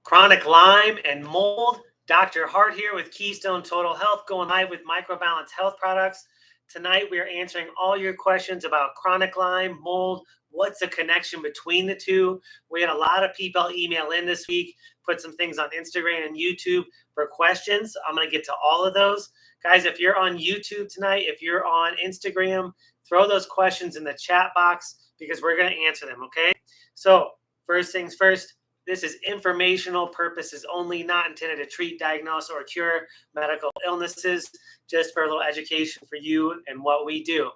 Chronic Lyme and mold. Dr. Hart here with Keystone Total Health, going live with Microbalance Health Products. Tonight, we are answering all your questions about chronic Lyme, mold. What's the connection between the two? We had a lot of people email in this week, put some things on Instagram and YouTube for questions. I'm going to get to all of those. Guys, if you're on YouTube tonight, if you're on Instagram, throw those questions in the chat box because we're going to answer them, okay? So, first things first. This is informational purposes only, not intended to treat, diagnose, or cure medical illnesses, just for a little education for you and what we do.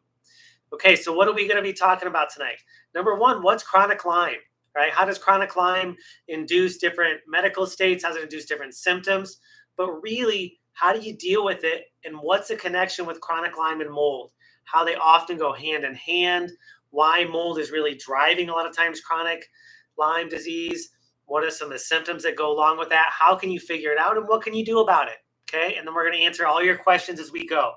Okay, so what are we going to be talking about tonight? Number one, what's chronic Lyme, right? How does chronic Lyme induce different medical states? How does it induce different symptoms? But really, how do you deal with it? And what's the connection with chronic Lyme and mold? How they often go hand in hand, why mold is really driving a lot of times chronic Lyme disease. What are some of the symptoms that go along with that? How can you figure it out? And what can you do about it? Okay. And then we're going to answer all your questions as we go.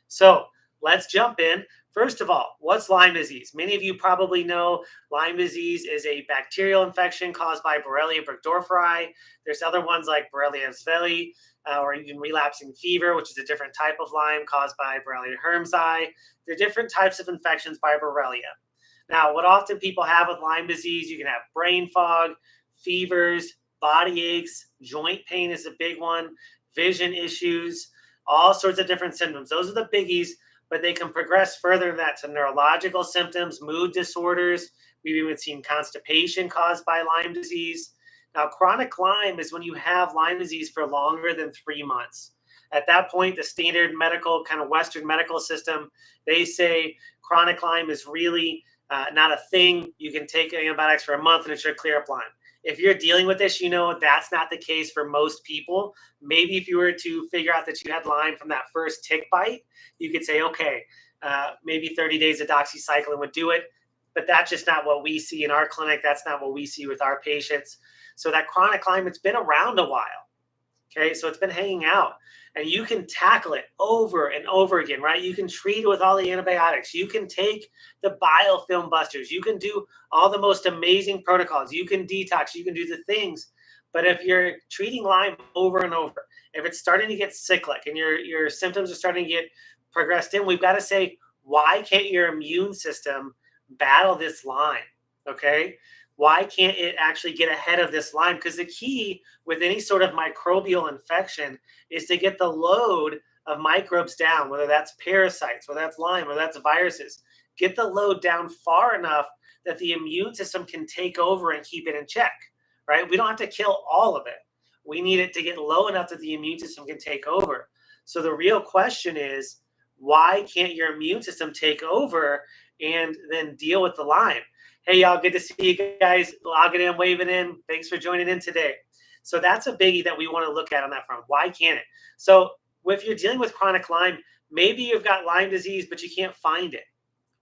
So let's jump in. First of all, what's Lyme disease? Many of you probably know Lyme disease is a bacterial infection caused by Borrelia burgdorferi. There's other ones like Borrelia esvelei, or even relapsing fever, which is a different type of Lyme caused by Borrelia hermsii. There are different types of infections by Borrelia. Now, what often people have with Lyme disease, you can have brain fog, fevers, body aches, joint pain is a big one, vision issues, all sorts of different symptoms. Those are the biggies, but they can progress further than that to neurological symptoms, mood disorders. We've even seen constipation caused by Lyme disease. Now, chronic Lyme is when you have Lyme disease for longer than 3 months. At that point, the standard medical, kind of Western medical system, they say chronic Lyme is really not a thing. You can take antibiotics for a month and it should clear up Lyme. If you're dealing with this, you know that's not the case for most people. Maybe if you were to figure out that you had Lyme from that first tick bite, you could say, okay, maybe 30 days of doxycycline would do it. But that's just not what we see in our clinic. That's not what we see with our patients. So that chronic Lyme, it's been around a while. Okay, so it's been hanging out. And you can tackle it over and over again, right? You can treat it with all the antibiotics. You can take the biofilm busters. You can do all the most amazing protocols. You can detox. You can do the things. But if you're treating Lyme over and over, if it's starting to get cyclic and your symptoms are starting to get progressed in, we've got to say, why can't your immune system battle this Lyme? Okay? Why can't it actually get ahead of this Lyme? Because the key with any sort of microbial infection is to get the load of microbes down, whether that's parasites, whether that's Lyme, whether that's viruses. Get the load down far enough that the immune system can take over and keep it in check, right? We don't have to kill all of it. We need it to get low enough that the immune system can take over. So the real question is, why can't your immune system take over and then deal with the Lyme? Hey, y'all, good to see you guys logging in, waving in. Thanks for joining in today. So that's a biggie that we want to look at on that front. Why can't it? So if you're dealing with chronic Lyme, maybe you've got Lyme disease, but you can't find it.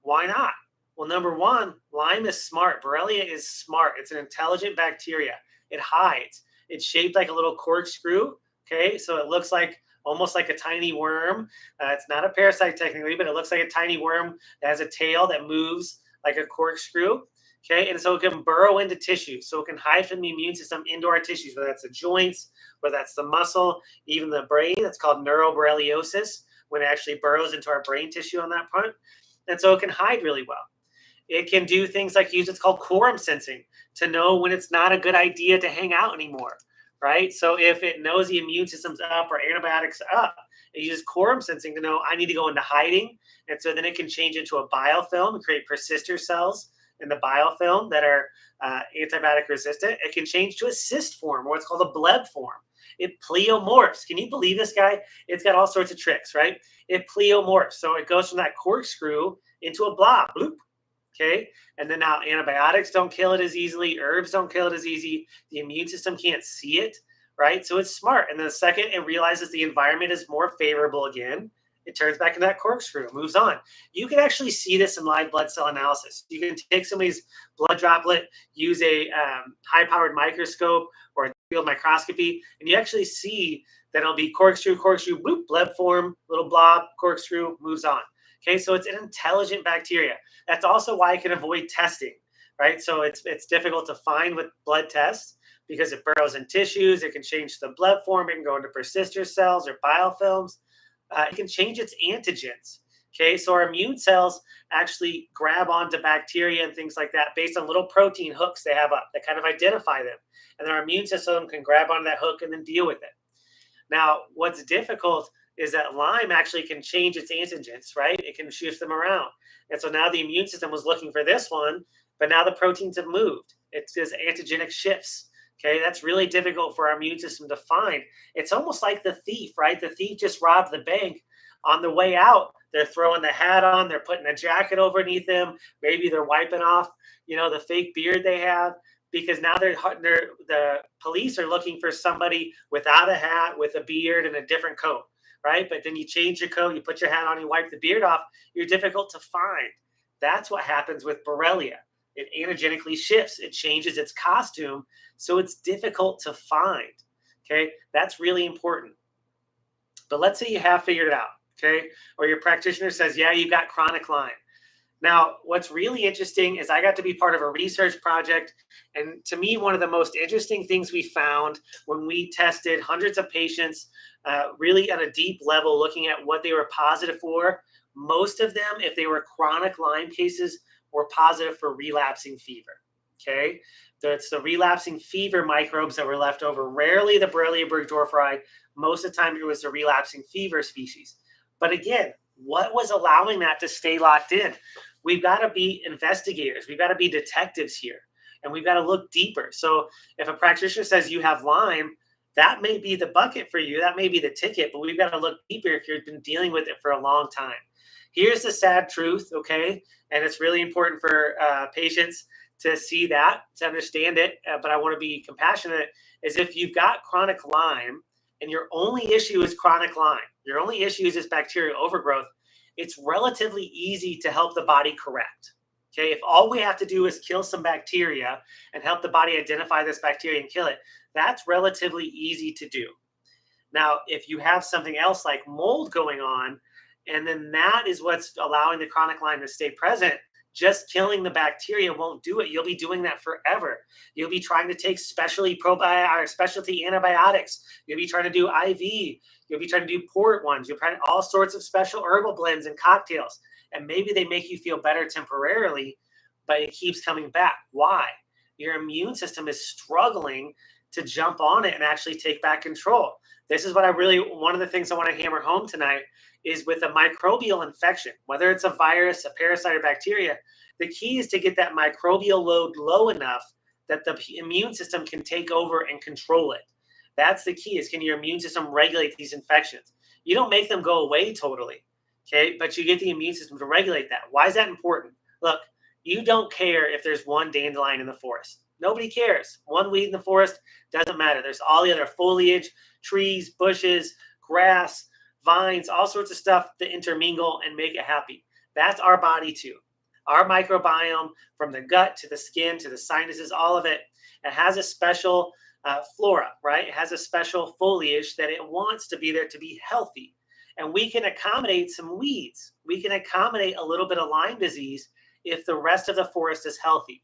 Why not? Well, number one, Lyme is smart. Borrelia is smart. It's an intelligent bacteria. It hides. It's shaped like a little corkscrew. Okay, so it looks like almost like a tiny worm. It's not a parasite technically, but it looks like a tiny worm that has a tail that moves like a corkscrew. Okay, and so it can burrow into tissue. So it can hide from the immune system into our tissues, whether that's the joints, whether that's the muscle, even the brain. That's called neuroborreliosis, when it actually burrows into our brain tissue on that front. And so it can hide really well. It can do things like use what's called quorum sensing to know when it's not a good idea to hang out anymore, right? So if it knows the immune system's up or antibiotics up, it uses quorum sensing to know I need to go into hiding. And so then it can change into a biofilm and create persister cells in the biofilm that are antibiotic resistant. It can change to a cyst form or what's called a bleb form. It pleomorphs. Can you believe this guy? It's got all sorts of tricks, right? It pleomorphs. So it goes from that corkscrew into a blob. Bloop. Okay. And then now antibiotics don't kill it as easily. Herbs don't kill it as easy. The immune system can't see it, right? So it's smart. And then the second it realizes the environment is more favorable again, it turns back into that corkscrew, moves on. You can actually see this in live blood cell analysis. You can take somebody's blood droplet, use a high-powered microscope or a field microscopy, and you actually see that it'll be corkscrew, corkscrew, bloop, bleb form, little blob, corkscrew, moves on. Okay, so it's an intelligent bacteria. That's also why it can avoid testing, right? So it's difficult to find with blood tests, because it burrows in tissues. It can change the blood form. It can go into persister cells or biofilms. It can change its antigens. Okay, so our immune cells actually grab onto bacteria and things like that based on little protein hooks they have up that kind of identify them. And then our immune system can grab onto that hook and then deal with it. Now, what's difficult is that Lyme actually can change its antigens, right? It can shift them around. And so now the immune system was looking for this one, but now the proteins have moved. It's just antigenic shifts. Okay, that's really difficult for our immune system to find. It's almost like the thief, right? The thief just robbed the bank. On the way out, they're throwing the hat on, they're putting a jacket underneath them. Maybe they're wiping off, the fake beard they have, because now the police are looking for somebody without a hat, with a beard and a different coat, right? But then you change your coat, you put your hat on, you wipe the beard off, you're difficult to find. That's what happens with Borrelia. It antigenically shifts, it changes its costume, so it's difficult to find. Okay, that's really important. But let's say you have figured it out, okay? Or your practitioner says, yeah, you've got chronic Lyme. Now, what's really interesting is I got to be part of a research project. And to me, one of the most interesting things we found when we tested hundreds of patients, really at a deep level, looking at what they were positive for, most of them, if they were chronic Lyme cases, were positive for relapsing fever. Okay, so it's the relapsing fever microbes that were left over. Rarely the Borrelia burgdorferi. Most of the time, it was the relapsing fever species. But again, what was allowing that to stay locked in? We've got to be investigators. We've got to be detectives here, and we've got to look deeper. So if a practitioner says you have Lyme, that may be the bucket for you. That may be the ticket, but we've got to look deeper if you've been dealing with it for a long time. Here's the sad truth, okay? And it's really important for patients to see that, to understand it, but I want to be compassionate, is if you've got chronic Lyme and your only issue is chronic Lyme, your only issue is this bacterial overgrowth, it's relatively easy to help the body correct. Okay, if all we have to do is kill some bacteria and help the body identify this bacteria and kill it, that's relatively easy to do. Now, if you have something else like mold going on, and then that is what's allowing the chronic Lyme to stay present, just killing the bacteria won't do it. You'll be doing that forever. You'll be trying to take specialty antibiotics. You'll be trying to do IV. You'll be trying to do port ones. You'll try all sorts of special herbal blends and cocktails. And maybe they make you feel better temporarily, but it keeps coming back. Why? Your immune system is struggling to jump on it and actually take back control. This is what one of the things I want to hammer home tonight is with a microbial infection, whether it's a virus, a parasite, or bacteria, the key is to get that microbial load low enough that the immune system can take over and control it. That's the key, is can your immune system regulate these infections? You don't make them go away totally, okay? But you get the immune system to regulate that. Why is that important? Look, you don't care if there's one dandelion in the forest. Nobody cares. One weed in the forest doesn't matter. There's all the other foliage, trees, bushes, grass, vines, all sorts of stuff that intermingle and make it happy. That's our body too. Our microbiome, from the gut to the skin to the sinuses, all of it, it has a special flora, right? It has a special foliage that it wants to be there to be healthy. And we can accommodate some weeds. We can accommodate a little bit of Lyme disease if the rest of the forest is healthy.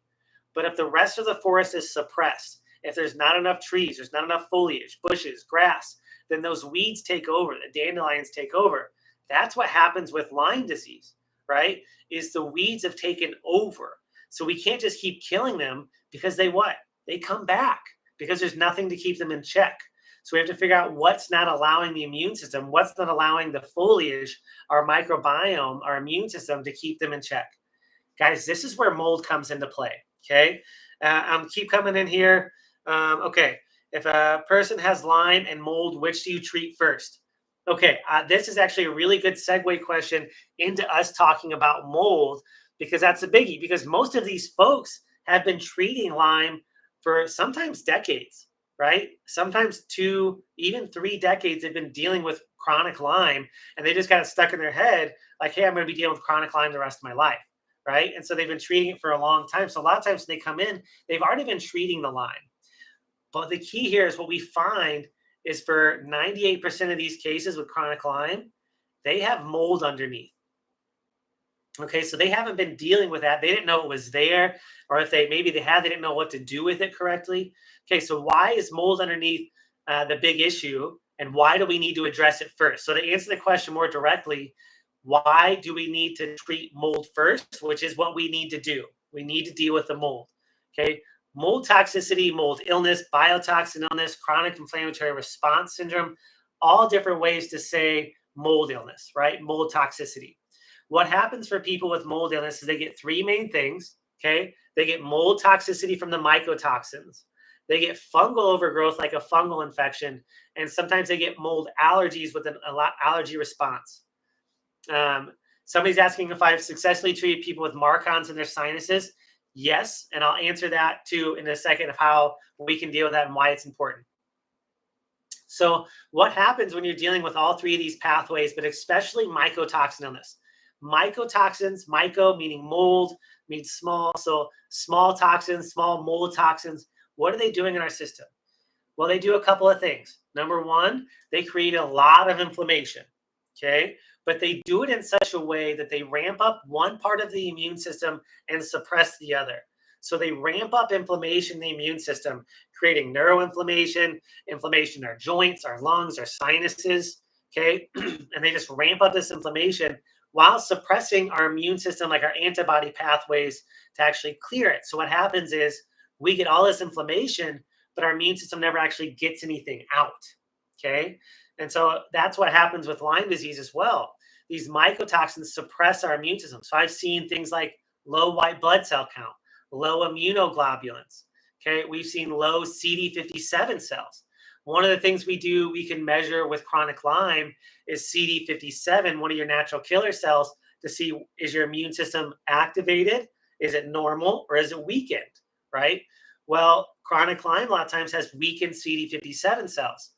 But if the rest of the forest is suppressed, if there's not enough trees, there's not enough foliage, bushes, grass, then those weeds take over, the dandelions take over. That's what happens with Lyme disease, right? Is the weeds have taken over. So we can't just keep killing them, because they what? They come back because there's nothing to keep them in check. So we have to figure out what's not allowing the immune system, what's not allowing the foliage, our microbiome, our immune system to keep them in check. Guys, this is where mold comes into play, okay? Keep coming in here. Okay, if a person has Lyme and mold, which do you treat first? Okay, this is actually a really good segue question into us talking about mold, because that's a biggie, because most of these folks have been treating Lyme for sometimes decades, right? Sometimes 2, even 3 decades they've been dealing with chronic Lyme, and they just got it stuck in their head, like, hey, I'm going to be dealing with chronic Lyme the rest of my life, right? And so they've been treating it for a long time. So a lot of times when they come in, they've already been treating the Lyme. But the key here is what we find is for 98% of these cases with chronic Lyme, they have mold underneath. Okay, so they haven't been dealing with that. They didn't know it was there, or if maybe they had, they didn't know what to do with it correctly. Okay, so why is mold underneath the big issue, and why do we need to address it first? So to answer the question more directly, why do we need to treat mold first? Which is what we need to do. We need to deal with the mold. Okay, mold toxicity, mold illness, biotoxin illness, chronic inflammatory response syndrome, all different ways to say mold illness, right? Mold toxicity. What happens for people with mold illness is they get three main things. Okay. They get mold toxicity from the mycotoxins. They get fungal overgrowth, like a fungal infection. And sometimes they get mold allergies with an allergy response. Somebody's asking if I've successfully treated people with Marcons in their sinuses. Yes. And I'll answer that too in a second of how we can deal with that and why it's important. So, what happens when you're dealing with all three of these pathways, but especially mycotoxin illness? Mycotoxins, myco meaning mold, means small. So, small toxins, small mold toxins, what are they doing in our system? Well, they do a couple of things. Number one, they create a lot of inflammation. Okay. But they do it in such a way that they ramp up one part of the immune system and suppress the other. So they ramp up inflammation in the immune system, creating neuroinflammation, inflammation in our joints, our lungs, our sinuses. Okay. And they just ramp up this inflammation while suppressing our immune system, like our antibody pathways, to actually clear it. So what happens is we get all this inflammation, but our immune system never actually gets anything out. Okay. And so that's what happens with Lyme disease as well. These mycotoxins suppress our immune system. So I've seen things like low white blood cell count, low immunoglobulins. Okay. We've seen low CD57 cells. One of the things we can measure with chronic Lyme is CD57, one of your natural killer cells, to see, is your immune system activated? Is it normal or is it weakened? Right. Well, chronic Lyme a lot of times has weakened CD57 cells.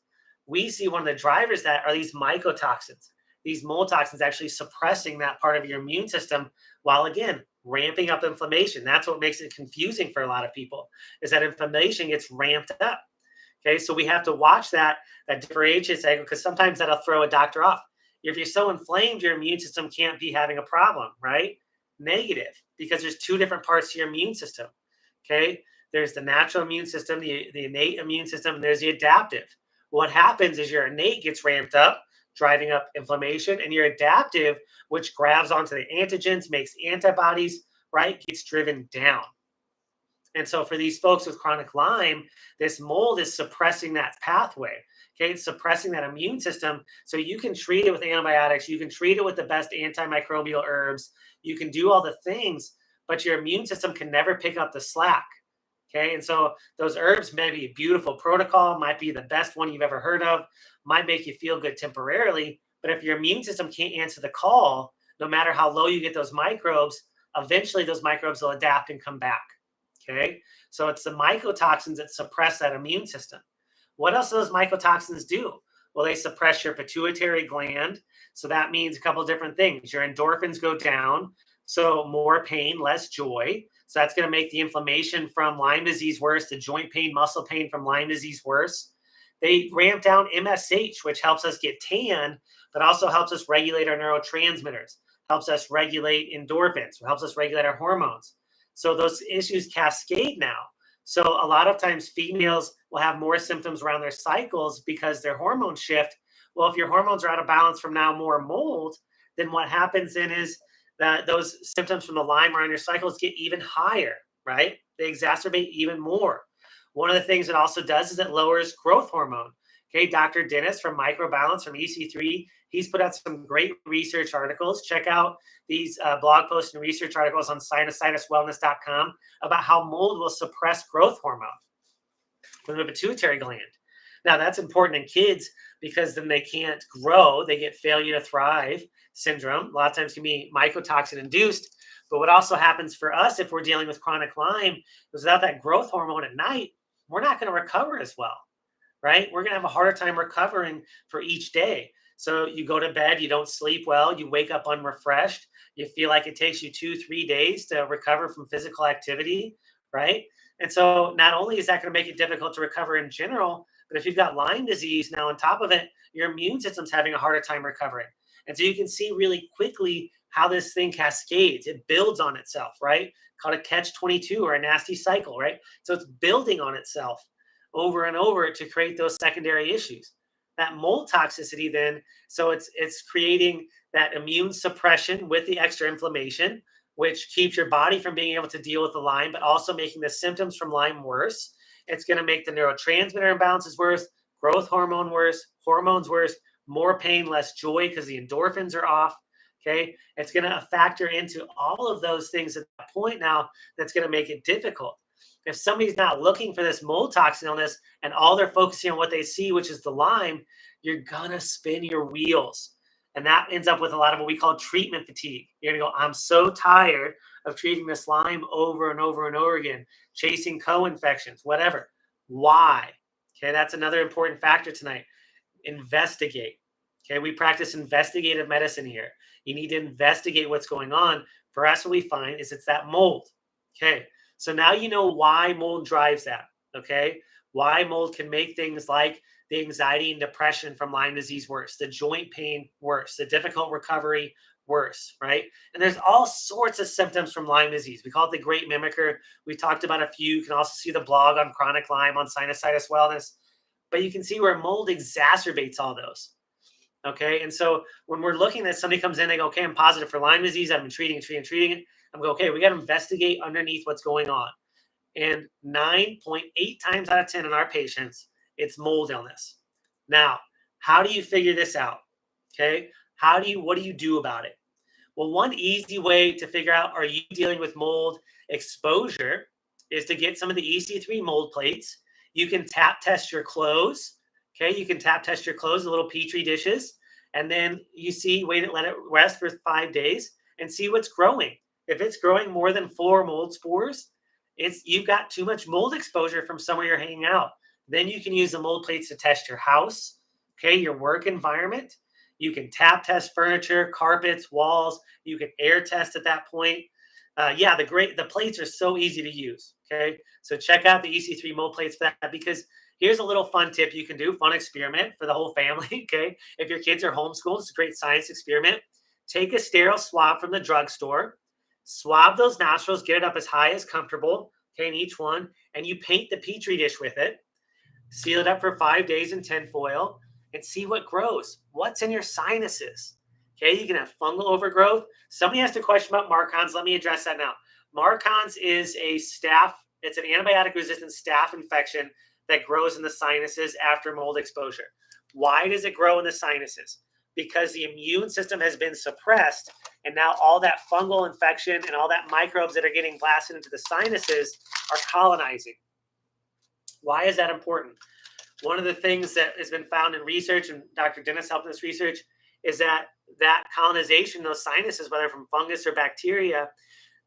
We see one of the drivers that are these mycotoxins, these mold toxins actually suppressing that part of your immune system while, again, ramping up inflammation. That's what makes it confusing for a lot of people, is that inflammation gets ramped up. Okay, so we have to watch that differentiation cycle, because sometimes that'll throw a doctor off. If you're so inflamed, your immune system can't be having a problem, right? Negative, because there's two different parts to your immune system. Okay, there's the natural immune system, the innate immune system, and there's the adaptive. What happens is your innate gets ramped up, driving up inflammation, and your adaptive, which grabs onto the antigens, makes antibodies, right, gets driven down. And so for these folks with chronic Lyme, this mold is suppressing that pathway. Okay, it's suppressing that immune system. So you can treat it with antibiotics, you can treat it with the best antimicrobial herbs, you can do all the things, but your immune system can never pick up the slack. Okay, and so those herbs may be a beautiful protocol, might be the best one you've ever heard of, might make you feel good temporarily, but if your immune system can't answer the call, no matter how low you get those microbes, eventually those microbes will adapt and come back. Okay, so it's the mycotoxins that suppress that immune system. What else do those mycotoxins do? Well, they suppress your pituitary gland. So that means a couple of different things. Your endorphins go down, so more pain, less joy. So that's going to make the inflammation from Lyme disease worse, the joint pain, muscle pain from Lyme disease worse. They ramp down MSH, which helps us get tan, but also helps us regulate our neurotransmitters, helps us regulate endorphins, helps us regulate our hormones. So those issues cascade now. So a lot of times females will have more symptoms around their cycles because their hormones shift. Well, if your hormones are out of balance from now more mold, then what happens then is that those symptoms from the Lyme around your cycles get even higher, right? They exacerbate even more. One of the things it also does is it lowers growth hormone. Okay, Dr. Dennis from Microbalance from EC3, he's put out some great research articles. Check out these blog posts and research articles on sinusitiswellness.com about how mold will suppress growth hormone from the pituitary gland. Now, that's important in kids because then they can't grow. They get failure to thrive syndrome. A lot of times can be mycotoxin induced. But what also happens for us if we're dealing with chronic Lyme is without that growth hormone at night, we're not going to recover as well, right? We're going to have a harder time recovering for each day. So you go to bed, you don't sleep well, you wake up unrefreshed, you feel like it takes you 2-3 days to recover from physical activity, right? And so not only is that going to make it difficult to recover in general, but if you've got Lyme disease now on top of it, your immune system's having a harder time recovering. And so you can see really quickly how this thing cascades. It builds on itself, right? Called a catch-22 or a nasty cycle, right? So it's building on itself over and over to create those secondary issues. That mold toxicity then, so it's creating that immune suppression with the extra inflammation, which keeps your body from being able to deal with the Lyme, but also making the symptoms from Lyme worse. It's going to make the neurotransmitter imbalances worse, growth hormone worse, hormones worse, more pain, less joy because the endorphins are off. Okay. It's going to factor into all of those things at that point now that's going to make it difficult. If somebody's not looking for this mold toxin illness and all they're focusing on what they see, which is the Lyme, you're going to spin your wheels. And that ends up with a lot of what we call treatment fatigue. You're going to go, I'm so tired of treating this Lyme over and over and over again, chasing co-infections, whatever. Why? Okay, that's another important factor tonight. Investigate. Okay, we practice investigative medicine here. You need to investigate what's going on. For us, what we find is it's that mold. Okay, so now you know why mold drives that. Okay, why mold can make things like the anxiety and depression from Lyme disease worse, the joint pain worse, the difficult recovery worse, right? And there's all sorts of symptoms from Lyme disease. We call it the great mimicker. We talked about a few. You can also see the blog on chronic Lyme, on sinusitis wellness. But you can see where mold exacerbates all those. Okay. And so when we're looking at somebody comes in, they go, okay, I'm positive for Lyme disease. I've been treating it. I'm going, okay, we got to investigate underneath what's going on. And 9.8 times out of 10 in our patients, it's mold illness. Now, how do you figure this out? Okay. What do you do about it? Well, one easy way to figure out, are you dealing with mold exposure, is to get some of the EC3 mold plates. You can tap test your clothes. Okay. You can tap test your clothes, the little Petri dishes. And then you see, let it rest for 5 days and see what's growing. If it's growing more than 4 mold spores, you've got too much mold exposure from somewhere you're hanging out. Then you can use the mold plates to test your house, okay, your work environment. You can tap test furniture, carpets, walls. You can air test at that point. The plates are so easy to use. Okay, so check out the EC3 mold plates for that, because here's a little fun tip you can do, fun experiment for the whole family. Okay, if your kids are homeschooled, it's a great science experiment. Take a sterile swab from the drugstore, swab those nostrils, get it up as high as comfortable, okay, in each one, and you paint the Petri dish with it. Seal it up for 5 days in tinfoil and see what grows. What's in your sinuses? Okay, you can have fungal overgrowth. Somebody asked a question about Marcons. Let me address that now. Marcons is it's an antibiotic-resistant staph infection that grows in the sinuses after mold exposure. Why does it grow in the sinuses? Because the immune system has been suppressed, and now all that fungal infection and all that microbes that are getting blasted into the sinuses are colonizing. Why is that important? One of the things that has been found in research, and Dr. Dennis helped in this research, is that colonization, those sinuses, whether from fungus or bacteria,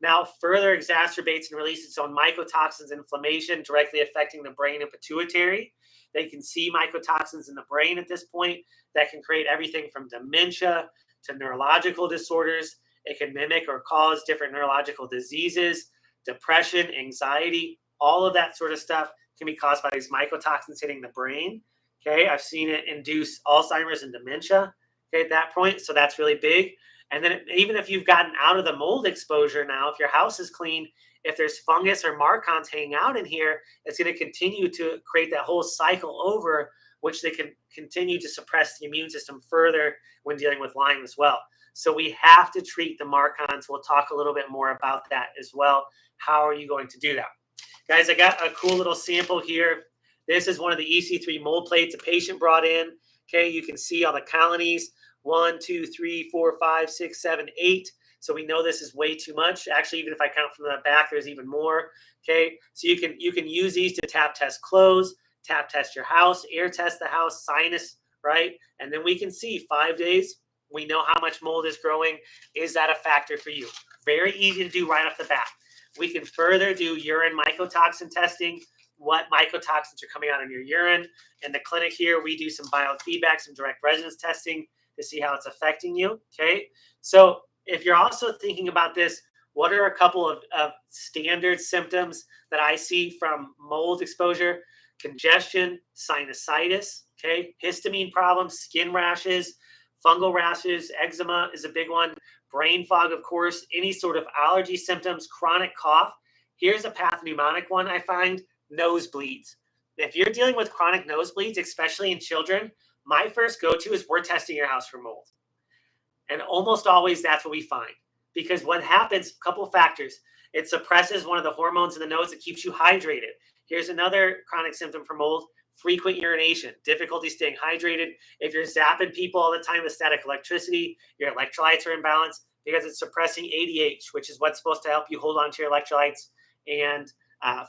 now further exacerbates and releases its own mycotoxins, inflammation, directly affecting the brain and pituitary. They can see mycotoxins in the brain at this point that can create everything from dementia to neurological disorders. It can mimic or cause different neurological diseases, depression, anxiety, all of that sort of stuff can be caused by these mycotoxins hitting the brain. Okay, I've seen it induce Alzheimer's and dementia, okay, at that point. So that's really big. And then even if you've gotten out of the mold exposure now, if your house is clean, if there's fungus or Marcons hanging out in here, it's going to continue to create that whole cycle over, which they can continue to suppress the immune system further when dealing with Lyme as well. So we have to treat the Marcons. We'll talk a little bit more about that as well. How are you going to do that? Guys, I got a cool little sample here. This is one of the EC3 mold plates a patient brought in. Okay, you can see all the colonies. 1, 2, 3, 4, 5, 6, 7, 8. So we know this is way too much. Actually, even if I count from the back, there's even more. Okay, so you can use these to tap test clothes, tap test your house, air test the house, sinus, right? And then we can see 5 days. We know how much mold is growing. Is that a factor for you? Very easy to do right off the bat. We can further do urine mycotoxin testing. What mycotoxins are coming out in your urine? In the clinic here, we do some biofeedback, some direct resonance testing to see how it's affecting you. Okay, so if you're also thinking about this, what are a couple of standard symptoms that I see from mold exposure? Congestion, sinusitis, okay, histamine problems, skin rashes, Fungal rashes, eczema is a big one. Brain fog, of course, any sort of allergy symptoms, chronic cough. Here's a pathognomonic one I find, nosebleeds. If you're dealing with chronic nosebleeds, especially in children, my first go-to is we're testing your house for mold. And almost always that's what we find. Because what happens, a couple of factors. It suppresses one of the hormones in the nose that keeps you hydrated. Here's another chronic symptom for mold, frequent urination, difficulty staying hydrated. If you're zapping people all the time with static electricity, your electrolytes are imbalanced because it's suppressing ADH, which is what's supposed to help you hold on to your electrolytes and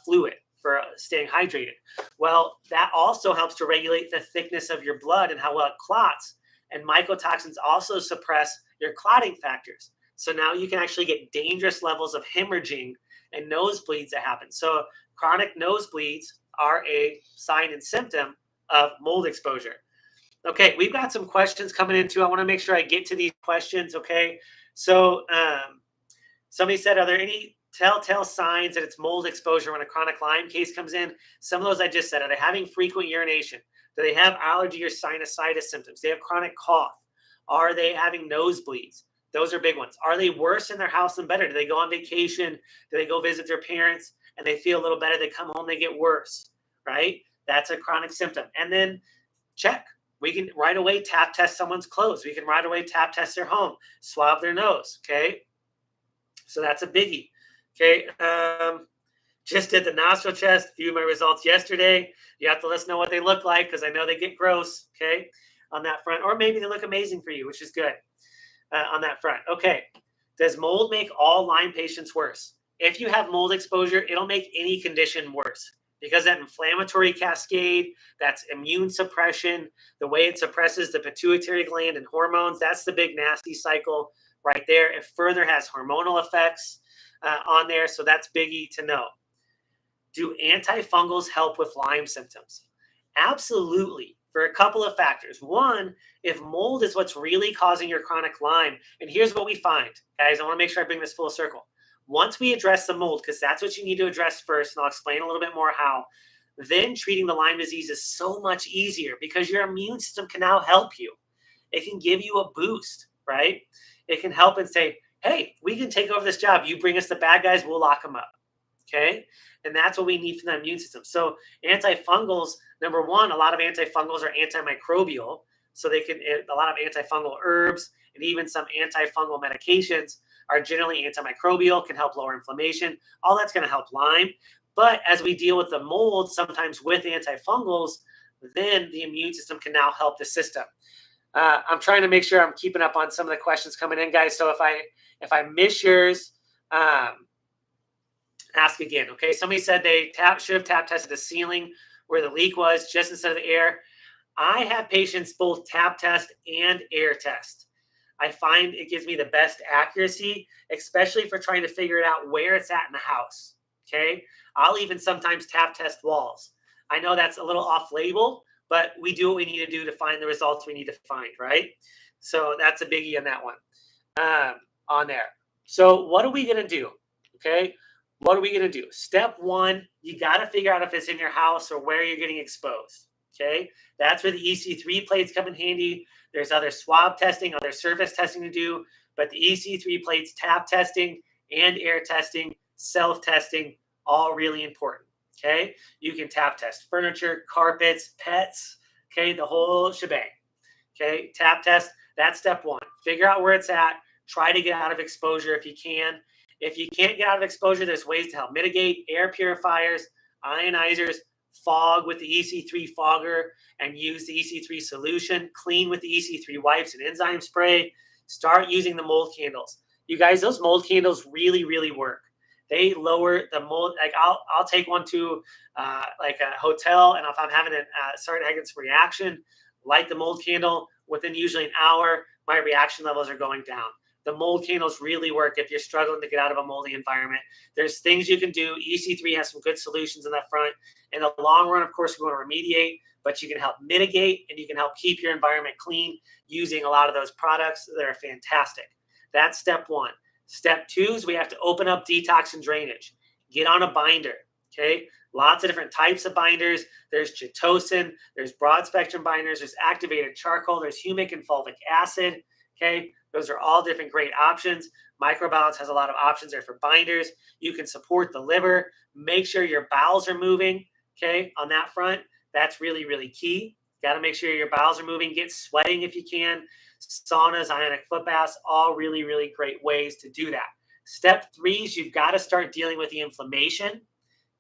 fluid for staying hydrated. Well, that also helps to regulate the thickness of your blood and how well it clots. And mycotoxins also suppress your clotting factors. So now you can actually get dangerous levels of hemorrhaging and nosebleeds that happen. So chronic nosebleeds are a sign and symptom of mold exposure. Okay, we've got some questions coming in too. I want to make sure I get to these questions, okay? So somebody said, are there any telltale signs that it's mold exposure when a chronic Lyme case comes in? Some of those I just said. Are they having frequent urination? Do they have allergy or sinusitis symptoms? Do they have chronic cough? Are they having nosebleeds? Those are big ones. Are they worse in their house and better? Do they go on vacation? Do they go visit their parents and they feel a little better? They come home, they get worse, right? That's a chronic symptom. And then check. We can right away tap test someone's clothes. We can right away tap test their home, swab their nose, okay? So that's a biggie, okay? Just did the nostril test, viewed my results yesterday. You have to let us know what they look like because I know they get gross, okay, on that front. Or maybe they look amazing for you, which is good. On that front. Okay. Does mold make all Lyme patients worse? If you have mold exposure, it'll make any condition worse because that inflammatory cascade, that's immune suppression, the way it suppresses the pituitary gland and hormones, that's the big nasty cycle right there. It further has hormonal effects on there. So that's biggie to know. Do antifungals help with Lyme symptoms? Absolutely. For a couple of factors. One, if mold is what's really causing your chronic Lyme, and here's what we find, guys, I want to make sure I bring this full circle. Once we address the mold, because that's what you need to address first, and I'll explain a little bit more how, then treating the Lyme disease is so much easier because your immune system can now help you. It can give you a boost, right? It can help and say, hey, we can take over this job. You bring us the bad guys, we'll lock them up. Okay. And that's what we need for the immune system. So antifungals, number one, a lot of antifungals are antimicrobial. So a lot of antifungal herbs and even some antifungal medications are generally antimicrobial, can help lower inflammation. All that's going to help Lyme. But as we deal with the mold, sometimes with antifungals, then the immune system can now help the system. I'm trying to make sure I'm keeping up on some of the questions coming in, guys. So if I miss yours, ask again. Okay. Somebody said they should have tap tested the ceiling where the leak was just instead of the air. I have patients both tap test and air test. I find it gives me the best accuracy, especially for trying to figure it out where it's at in the house. Okay. I'll even sometimes tap test walls. I know that's a little off label, but we do what we need to do to find the results we need to find, right? So that's a biggie on that one on there. So what are we going to do? Okay. What are we going to do? Step one, you got to figure out if it's in your house or where you're getting exposed. Okay. That's where the EC3 plates come in handy. There's other swab testing, other surface testing to do, but the EC3 plates, tap testing and air testing, self-testing, all really important. Okay. You can tap test furniture, carpets, pets. Okay. The whole shebang. Okay. Tap test. That's step one. Figure out where it's at. Try to get out of exposure if you can. If you can't get out of exposure, there's ways to help mitigate: air purifiers, ionizers, fog with the EC3 fogger, and use the EC3 solution, clean with the EC3 wipes and enzyme spray. Start using the mold candles. You guys, those mold candles really, really work. They lower the mold. Like I'll take one to like a hotel, and if I'm having starting to have some reaction, light the mold candle. Within usually an hour, my reaction levels are going down. The mold candles really work if you're struggling to get out of a moldy environment. There's things you can do. EC3 has some good solutions in that front. In the long run, of course, we want to remediate, but you can help mitigate and you can help keep your environment clean using a lot of those products that are fantastic. That's step one. Step two is we have to open up detox and drainage. Get on a binder, okay? Lots of different types of binders. There's chitosan, there's broad spectrum binders, there's activated charcoal, there's humic and fulvic acid. Okay, those are all different great options. Microbalance has a lot of options there for binders. You can support the liver. Make sure your bowels are moving. Okay, on that front, that's really, really key. Got to make sure your bowels are moving. Get sweating if you can. Saunas, ionic foot baths, all really, really great ways to do that. Step 3 is you've got to start dealing with the inflammation.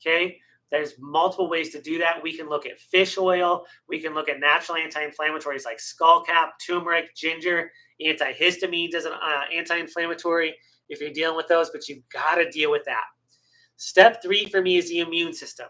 Okay, there's multiple ways to do that. We can look at fish oil. We can look at natural anti-inflammatories like skullcap, turmeric, ginger, antihistamines as an anti-inflammatory if you're dealing with those, but you've got to deal with that. Step 3 for me is the immune system.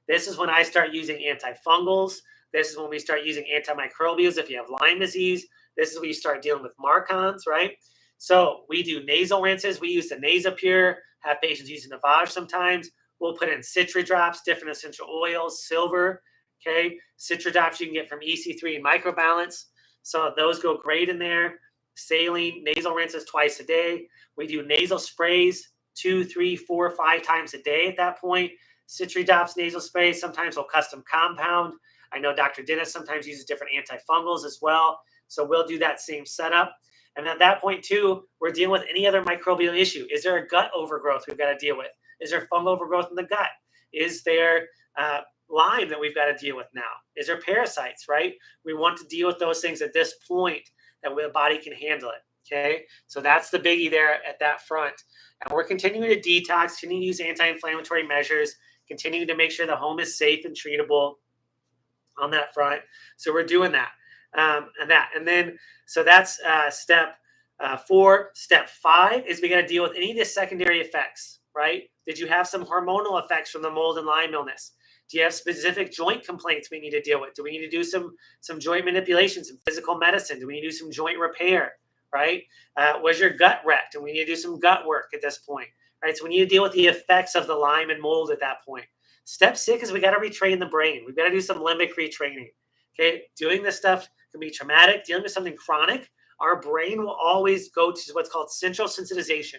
This is when I start using antifungals. This is when we start using antimicrobials if you have Lyme disease. This is when you start dealing with Marcons, right? So we do nasal rinses. We use the Nasopure, have patients using Navage sometimes. We'll put in Citra drops, different essential oils, silver, okay? Citra drops you can get from EC3 and Microbalance. So those go great in there. Saline, nasal rinses twice a day. We do nasal sprays 2, 3, 4, 5 times a day at that point. Citra drops, nasal sprays, sometimes we'll custom compound. I know Dr. Dennis sometimes uses different antifungals as well. So we'll do that same setup. And at that point too, we're dealing with any other microbial issue. Is there a gut overgrowth we've got to deal with? Is there fungal overgrowth in the gut? Is there Lyme that we've got to deal with now? Is there parasites, right? We want to deal with those things at this point that the body can handle it, okay? So that's the biggie there at that front. And we're continuing to detox, continuing to use anti-inflammatory measures, continuing to make sure the home is safe and treatable on that front. So we're doing that. So that's step 4. Step 5 is we got to deal with any of the secondary effects, right? Did you have some hormonal effects from the mold and Lyme illness? Do you have specific joint complaints we need to deal with? Do we need to do some joint manipulation, some physical medicine? Do we need to do some joint repair, right? Was your gut wrecked? And we need to do some gut work at this point, right? So we need to deal with the effects of the Lyme and mold at that point. Step 6 is we got to retrain the brain. We've got to do some limbic retraining. Okay, doing this stuff can be traumatic. Dealing with something chronic, our brain will always go to what's called central sensitization.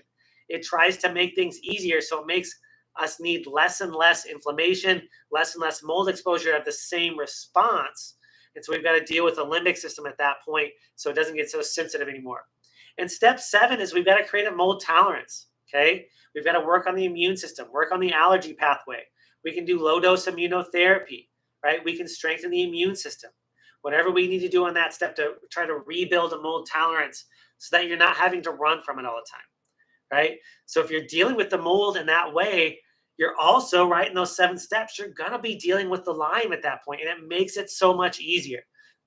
It tries to make things easier, so it makes us need less and less inflammation, less and less mold exposure at the same response. And so we've got to deal with the limbic system at that point so it doesn't get so sensitive anymore. And step 7 is we've got to create a mold tolerance. Okay, we've got to work on the immune system, work on the allergy pathway. We can do low-dose immunotherapy, right? We can strengthen the immune system. Whatever we need to do on that step to try to rebuild a mold tolerance so that you're not having to run from it all the time, right? So if you're dealing with the mold in that way, you're also, right, in those 7 steps, you're going to be dealing with the Lyme at that point, and it makes it so much easier.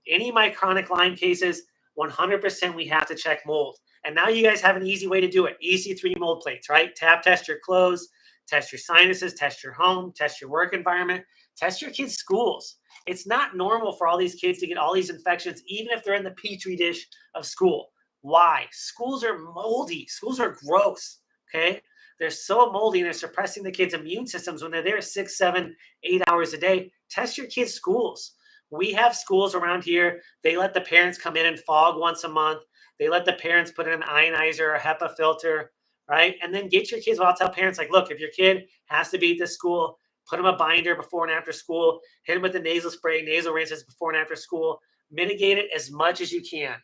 Any of my chronic Lyme cases, 100% we have to check mold. And now you guys have an easy way to do it. EC3 mold plates, right? Tap test your clothes, test your sinuses, test your home, test your work environment, test your kids' schools. It's not normal for all these kids to get all these infections, even if they're in the petri dish of school. Why? Schools are moldy. Schools are gross, okay? They're so moldy and they're suppressing the kids' immune systems when they're there 6, 7, 8 hours a day. Test your kids' schools. We have schools around here. They let the parents come in and fog once a month. They let the parents put in an ionizer or a HEPA filter, right? And then get your kids. Well, I'll tell parents, like, look, if your kid has to be at this school, put them a binder before and after school, hit them with the nasal spray, nasal rinses before and after school, mitigate it as much as you can.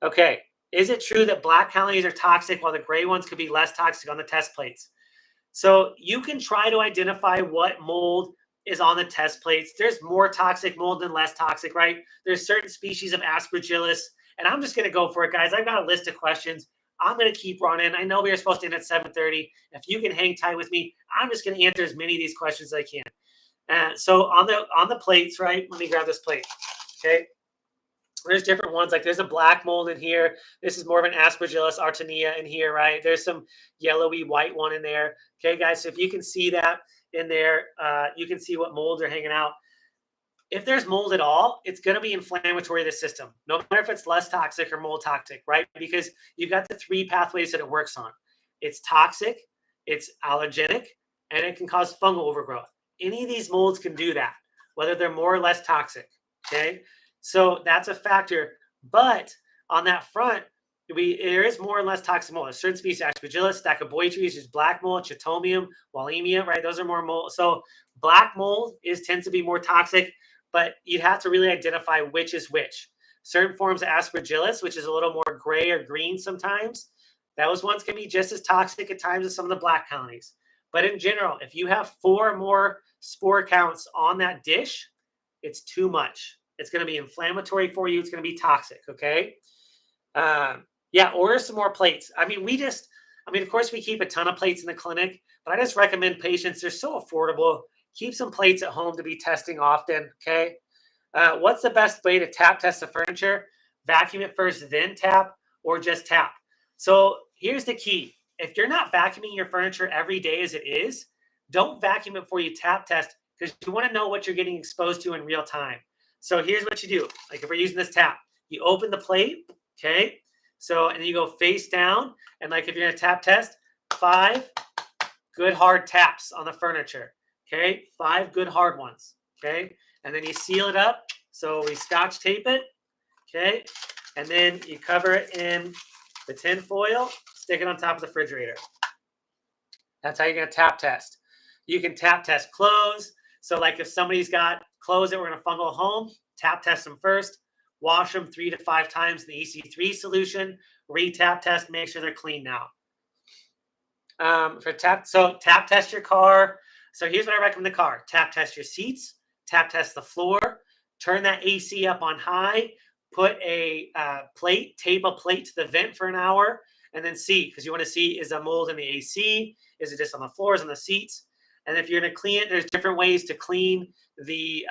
Okay, is it true that black colonies are toxic while the gray ones could be less toxic on the test plates? So you can try to identify what mold is on the test plates. There's more toxic mold than less toxic, right? There's certain species of Aspergillus, and I'm just going to go for it, guys. I've got a list of questions. I'm going to keep running. I know we were supposed to end at 7:30. If you can hang tight with me, I'm just going to answer as many of these questions as I can. So on the plates, right? Let me grab this plate. Okay. There's different ones. Like there's a black mold in here. This is more of an Aspergillus artemia in here, right? There's some yellowy white one in there. Okay, guys. So if you can see that in there, you can see what molds are hanging out. If there's mold at all, it's going to be inflammatory to the system, no matter if it's less toxic or mold toxic, right? Because you've got the 3 pathways that it works on. It's toxic, it's allergenic, and it can cause fungal overgrowth. Any of these molds can do that, whether they're more or less toxic, okay? So that's a factor. But on that front, there is more and less toxic mold. There's certain species, Aspergillus, Stachybotrys, there's black mold, Chitomium, Wallemia, right? Those are more mold. So black mold tends to be more toxic, but you'd have to really identify which is which. Certain forms of Aspergillus, which is a little more gray or green sometimes, those ones can be just as toxic at times as some of the black colonies. But in general, if you have 4 or more spore counts on that dish, it's too much. It's going to be inflammatory for you. It's going to be toxic. Okay. Yeah, order some more plates. I mean, of course, we keep a ton of plates in the clinic, but I just recommend patients, they're so affordable. Keep some plates at home to be testing often. Okay. What's the best way to tap test the furniture? Vacuum it first, then tap, or just tap. So here's the key. If you're not vacuuming your furniture every day as it is, don't vacuum it before you tap test because you want to know what you're getting exposed to in real time. So here's what you do. Like if we're using this tap, you open the plate, okay? So, and then you go face down. And like if you're going to tap test, 5 good hard taps on the furniture, okay? 5 good hard ones, okay? And then you seal it up. So we scotch tape it, okay? And then you cover it in the tin foil, stick it on top of the refrigerator. That's how you're going to tap test. You can tap test clothes. So like if somebody's got clothes that were in a fungal home, tap test them first. Wash them 3 to 5 times in the EC3 solution. Re-tap test, make sure they're clean now. Tap test your car. So here's what I recommend the car. Tap test your seats. Tap test the floor. Turn that AC up on high. Put a tape a plate to the vent for an hour, and then see, because you want to see, is the mold in the AC? Is it just on the floors, on the seats? And if you're going to clean it, there's different ways to clean the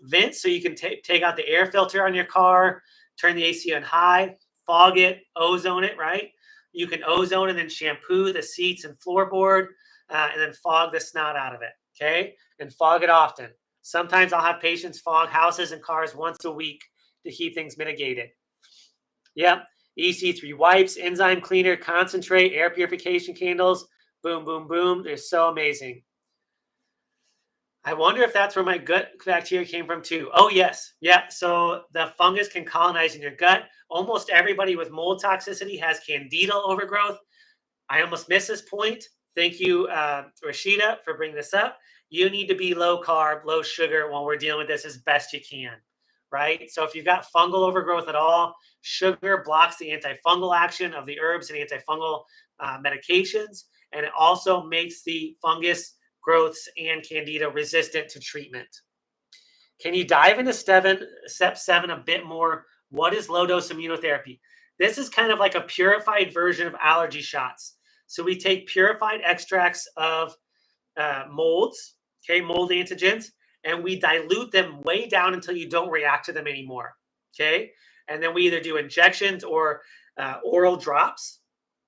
vents. So you can take out the air filter on your car, turn the AC on high, fog it, ozone it, right? You can ozone and then shampoo the seats and floorboard, and then fog the snot out of it, okay? And fog it often. Sometimes I'll have patients fog houses and cars once a week to keep things mitigated. Yep. EC3 wipes, enzyme cleaner, concentrate, air purification candles. Boom, boom, boom. They're so amazing. I wonder if that's where my gut bacteria came from too. Oh, yes. Yeah. So the fungus can colonize in your gut. Almost everybody with mold toxicity has candida overgrowth. I almost missed this point. Thank you, Rashida, for bringing this up. You need to be low carb, low sugar when we're dealing with this as best you can, right? So if you've got fungal overgrowth at all, sugar blocks the antifungal action of the herbs and antifungal medications, and it also makes the fungus growths and candida resistant to treatment. Can you dive into step 7 a bit more? What is low-dose immunotherapy? This is kind of like a purified version of allergy shots. So we take purified extracts of molds, okay, mold antigens, and we dilute them way down until you don't react to them anymore, okay? And then we either do injections or oral drops,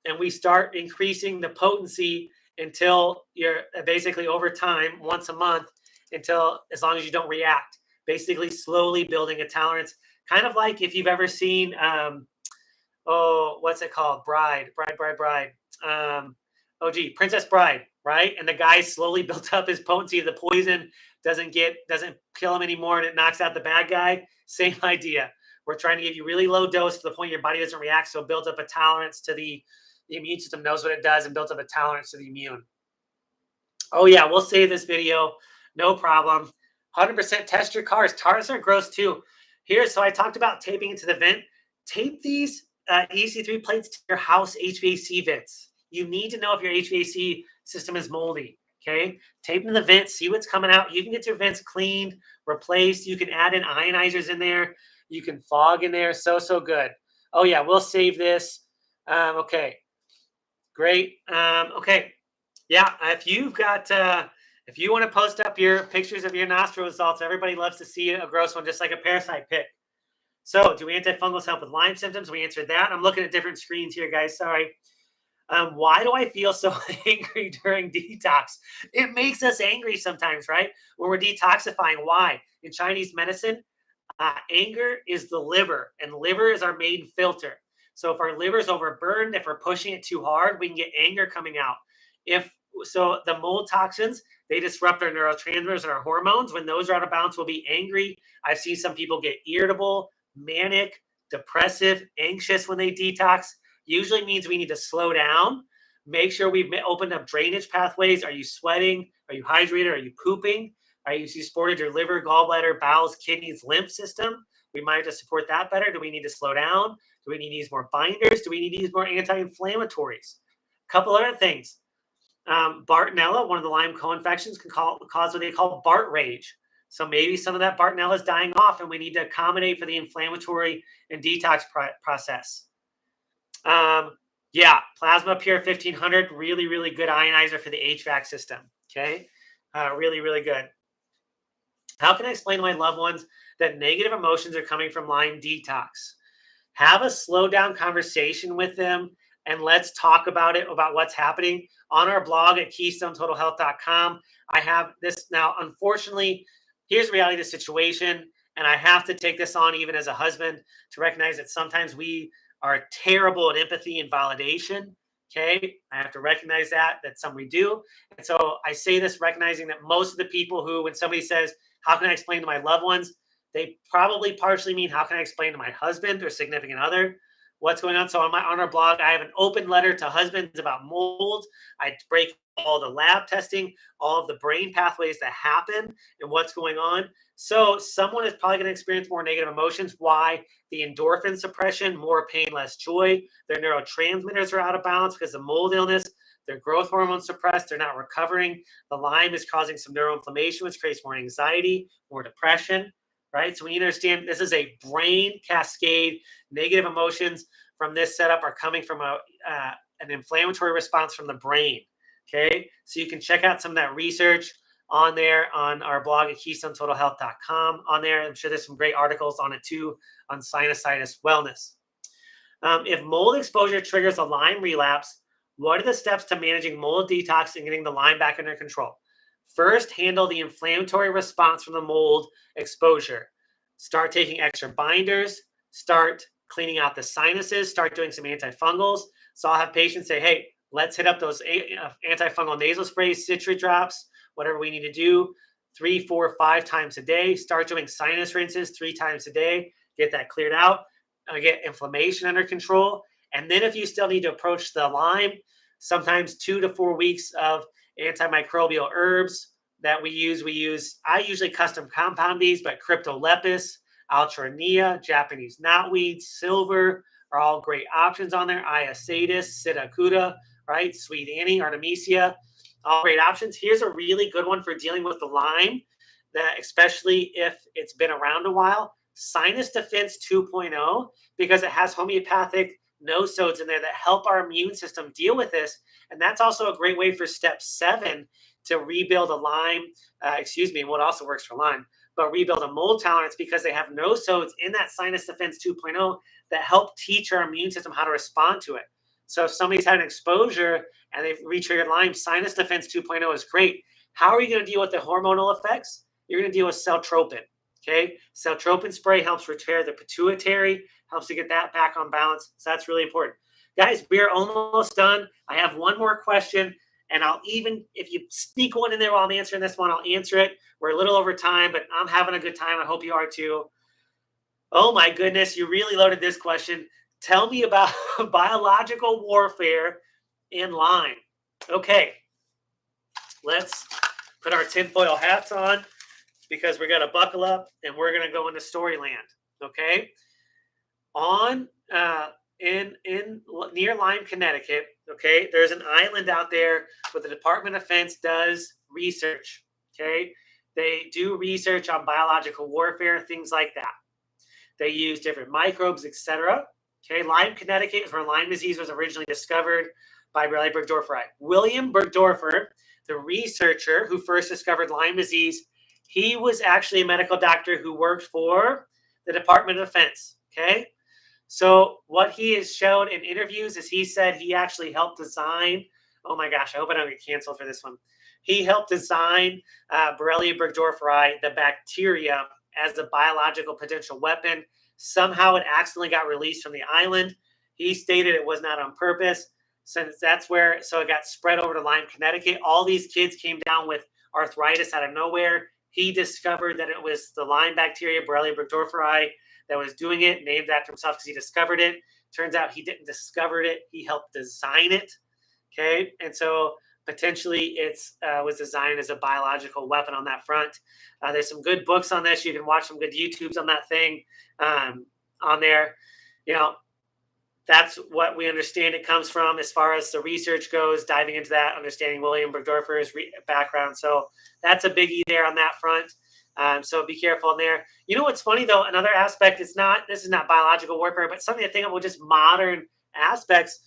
and we start increasing the potency until you're basically over time, once a month, until as long as you don't react, basically slowly building a tolerance. Kind of like if you've ever seen, what's it called? Princess Bride, right? And the guy slowly built up his potency. The poison doesn't kill him anymore, and it knocks out the bad guy. Same idea. We're trying to give you really low dose to the point your body doesn't react, so build up a tolerance to the immune system knows what it does and built up a tolerance to the immune. Oh yeah, we'll save this video. No problem. 100% test your cars. Tars are gross too. So I talked about taping into the vent. Tape these EC3 plates to your house HVAC vents. You need to know if your HVAC system is moldy, okay? Tape in the vent, see what's coming out. You can get your vents cleaned, replaced. You can add in ionizers in there. You can fog in there. So good. Oh yeah, we'll save this. Okay, great. Okay, yeah, if you want to post up your pictures of your nostril results, everybody loves to see a gross one, just like a parasite pic. So do antifungals help with Lyme symptoms? We answered that. I'm looking at different screens here, guys. Sorry. Why do I feel so angry during detox? It makes us angry sometimes, right? When we're detoxifying. Why? In Chinese medicine, anger is the liver, and liver is our main filter. So if our liver is overburdened, if we're pushing it too hard, we can get anger coming out. So the mold toxins, they disrupt our neurotransmitters and our hormones. When those are out of balance, we'll be angry. I've seen some people get irritable, manic, depressive, anxious when they detox, usually means we need to slow down. Make sure we've opened up drainage pathways. Are you sweating? Are you hydrated? Are you pooping? Are you supported your liver, gallbladder, bowels, kidneys, lymph system? We might have to support that better. Do we need to slow down? Do we need to use more binders? Do we need to use more anti-inflammatories? A couple other things. Bartonella, one of the Lyme co-infections, can cause what they call Bart rage. So maybe some of that Bartonella is dying off, and we need to accommodate for the inflammatory and detox process. Yeah, Plasma Pure 1500, really, really good ionizer for the HVAC system. Okay, really, really good. How can I explain to my loved ones that negative emotions are coming from Lyme detox? Have a slow down conversation with them, and let's talk about it, about what's happening on our blog at KeystoneTotalHealth.com. I have this now. Unfortunately, here's the reality of the situation, and I have to take this on even as a husband to recognize that sometimes we are terrible at empathy and validation. Okay, I have to recognize that some we do. And so I say this recognizing that most of the people who, when somebody says, how can I explain to my loved ones? They probably partially mean, how can I explain to my husband or significant other what's going on? So on our blog, I have an open letter to husbands about mold. I break all the lab testing, all of the brain pathways that happen and what's going on. So someone is probably going to experience more negative emotions. Why? The endorphin suppression, more pain, less joy. Their neurotransmitters are out of balance because of mold illness. Their growth hormones suppressed. They're not recovering. The Lyme is causing some neuroinflammation, which creates more anxiety, more depression, right? So we understand this is a brain cascade. Negative emotions from this setup are coming from an inflammatory response from the brain, okay? So you can check out some of that research on there on our blog at KeystoneTotalHealth.com. On there, I'm sure there's some great articles on it too, on sinusitis wellness. If mold exposure triggers a Lyme relapse, what are the steps to managing mold detox and getting the Lyme back under control? First, handle the inflammatory response from the mold exposure. Start taking extra binders. Start cleaning out the sinuses. Start doing some antifungals. So I'll have patients say, hey, let's hit up those antifungal nasal sprays, citrate drops, whatever we need to do 3, 4, 5 times a day. Start doing sinus rinses 3 times a day. Get that cleared out. Get inflammation under control. And then if you still need to approach the Lyme, sometimes 2 to 4 weeks of antimicrobial herbs that we use. I usually custom compound these, but Cryptolepis, Alternea, Japanese knotweed, silver are all great options on there. Iacetus, Sitacuta, right? Sweet Annie, Artemisia, all great options. Here's a really good one for dealing with the Lyme, that especially if it's been around a while. Sinus Defense 2.0, because it has homeopathic nosodes in there that help our immune system deal with this. And that's also a great way for step 7 to rebuild a Lyme, what also works for Lyme, but rebuild a mold tolerance, because they have nosodes in that Sinus Defense 2.0 that help teach our immune system how to respond to it. So if somebody's had an exposure and they've re-triggered Lyme, Sinus Defense 2.0 is great. How are you going to deal with the hormonal effects? You're going to deal with Celtropin. Okay, Celtropin spray helps repair the pituitary, helps to get that back on balance. So that's really important. Guys, we're almost done. I have one more question, and I'll even, if you sneak one in there while I'm answering this one, I'll answer it. We're a little over time, but I'm having a good time. I hope you are too. Oh my goodness, you really loaded this question. Tell me about biological warfare in Lyme. Okay, let's put our tinfoil hats on, because we're going to buckle up and we're going to go into Storyland. Okay. In near Lyme, Connecticut. Okay. There's an island out there where the Department of Defense does research. Okay. They do research on biological warfare, things like that. They use different microbes, etc. Okay. Lyme, Connecticut is where Lyme disease was originally discovered by William Burgdorfer. William Burgdorfer, the researcher who first discovered Lyme disease, he was actually a medical doctor who worked for the Department of Defense, okay? So what he has shown in interviews is he said he actually helped design, oh my gosh, I hope I don't get canceled for this one. He helped design Borrelia burgdorferi, the bacteria, as a biological potential weapon. Somehow it accidentally got released from the island. He stated it was not on purpose. Since that's where, so it got spread over to Lyme, Connecticut. All these kids came down with arthritis out of nowhere. He discovered that it was the Lyme bacteria, Borrelia burgdorferi, that was doing it, named after himself because he discovered it. Turns out he didn't discover it. He helped design it. Okay. And so potentially it's was designed as a biological weapon on that front. There's some good books on this. You can watch some good YouTubes on that thing on there. You know, that's what we understand it comes from as far as the research goes, diving into that, understanding William Burgdorfer's background. So that's a biggie there on that front. So be careful in there. You know what's funny though? Another aspect, this is not biological warfare, but something to think about just modern aspects.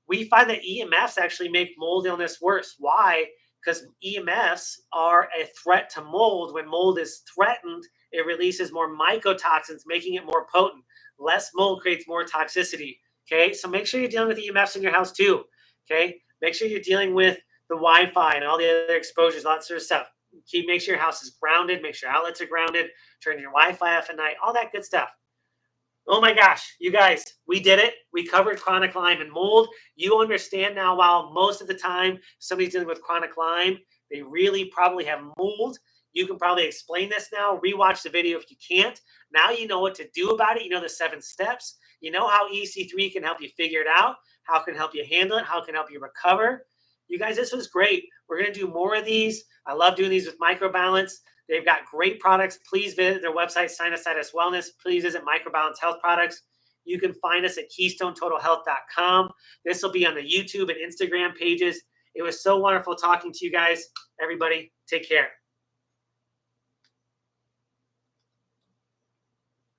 We find that EMFs actually make mold illness worse. Why? Because EMFs are a threat to mold. When mold is threatened, it releases more mycotoxins, making it more potent. Less mold creates more toxicity. Okay, so make sure you're dealing with EMFs in your house too. Okay, make sure you're dealing with the Wi-Fi and all the other exposures, all that sort of stuff. Make sure your house is grounded. Make sure outlets are grounded. Turn your Wi-Fi off at night. All that good stuff. Oh my gosh, you guys, we did it. We covered chronic Lyme and mold. You understand now, while most of the time somebody's dealing with chronic Lyme, they really probably have mold. You can probably explain this now. Rewatch the video if you can't. Now you know what to do about it. You know the 7 steps. You know how EC3 can help you figure it out, how it can help you handle it, how it can help you recover. You guys, this was great. We're going to do more of these. I love doing these with Microbalance. They've got great products. Please visit their website, Sinusitis Wellness. Please visit Microbalance Health Products. You can find us at KeystoneTotalHealth.com. This will be on the YouTube and Instagram pages. It was so wonderful talking to you guys. Everybody, take care.